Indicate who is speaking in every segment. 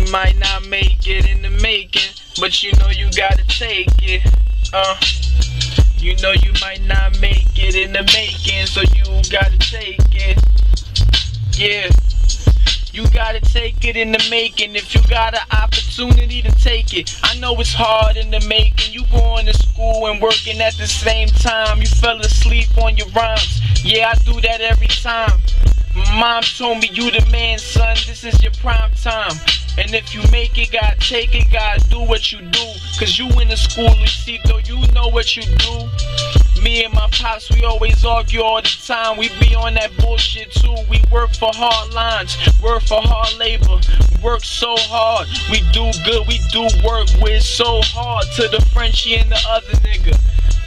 Speaker 1: you might not make it in the making, but you know you gotta take it. You know you might not make it in the making, so you gotta take it. Yeah. You gotta take it in the making. If you got an opportunity to take it. I know it's hard in the making. You going to school and working at the same time. You fell asleep on your rhymes. Yeah, I do that every time. My mom told me you the man, son. This is your prime time. And if you make it, gotta take it, gotta do what you do. Cause you in the school, Lucito, you know what you do. Me and my pops, we always argue all the time. We be on that bullshit too. We work for hard lines, work for hard labor, work so hard. We do good, we do work with so hard. To the Frenchie and the other nigga,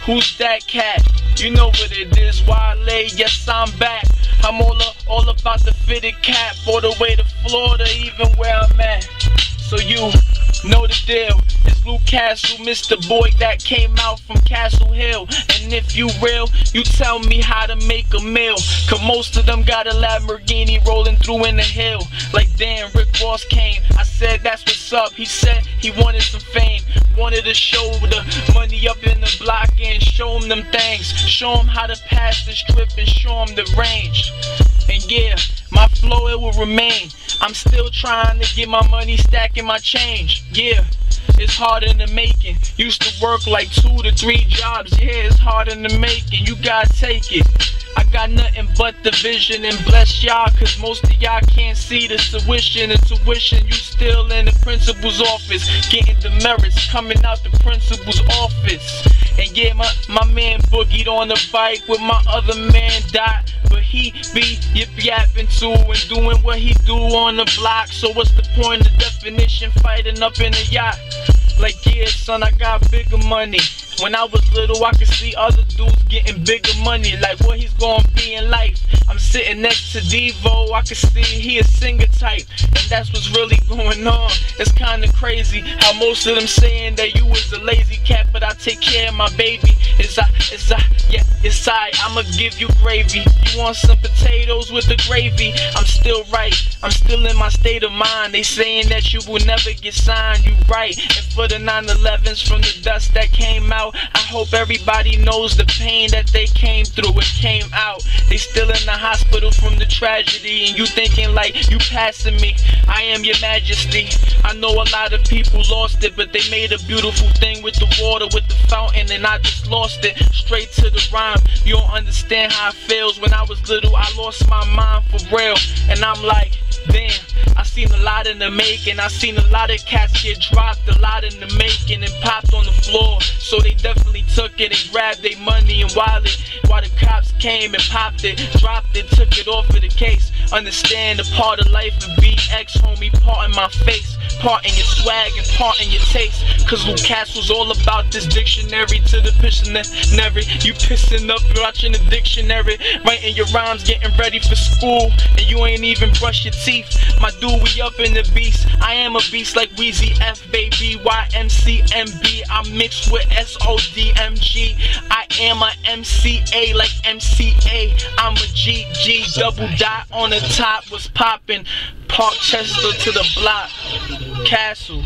Speaker 1: who's that cat? You know what it is, Wale, yes I'm back. I'm all about the fitted cap, all the way to Florida, even where I'm at. So you know the deal. It's Luke Castle, Mr. Boy that came out from Castle Hill. And if you real, you tell me how to make a meal. Cause most of them got a Lamborghini rolling through in the hill. Like damn, Rick Ross came. I said that's what's up. He said he wanted some fame. Wanted to show the money up in the block and show him them things. Show him how to pass the strip and show him the range. And yeah, my flow it will remain. I'm still trying to get my money, stacking my change. Yeah, it's hard in the making. Used to work like 2 to 3 jobs. Yeah, it's hard in the making. You gotta take it. I got nothing but the vision and bless y'all, cause most of y'all can't see the tuition. The tuition, you still in the principal's office, getting demerits coming out the principal's office. And yeah, my man boogied on the bike with my other man Dot, but he be yip-yapping too and doing what he do on the block. So what's the point of definition fighting up in a yacht? Like yeah son, I got bigger money. When I was little, I could see other dudes getting bigger money. Like what he's gonna be in life. I'm sitting next to Devo, I can see he a singer type. And that's what's really going on. It's kinda crazy how most of them saying that you was a lazy cat, but I take care of my baby. It's I, I'ma give you gravy. You want some potatoes with the gravy? I'm still right, I'm still in my state of mind. They saying that you will never get signed, you right. And for the 9/11s from the dust that came out, I hope everybody knows the pain that they came through. It came out. They still in the hospital from the tragedy, and you thinking like you passing me. I am your majesty. I know a lot of people lost it, but they made a beautiful thing with the water, with the fountain, and I just lost it. Straight to the rhyme. You don't understand how it feels. When I was little, I lost my mind for real, and I'm like, damn, I seen a lot in the making. I seen a lot of cats get dropped, a lot in the making, and popped on the floor. So they definitely took it and grabbed their money and wallet, while the cops came and popped it, dropped it, took it off of the case. Understand the part of life of BX, homie, part in my face, part in your swag and part in your taste. Cause Luke Castle's all about this dictionary to the dictionary. You pissing up, watching the dictionary, writing your rhymes, getting ready for school, and you ain't even brush your teeth. My dude, we up in the beast. I am a beast like Weezy F, baby, YMCMB. I'm mixed with SODMG. I am a MCA like MCA. I'm a GG, double dot on the top was popping. Park Chester to the block. Castle.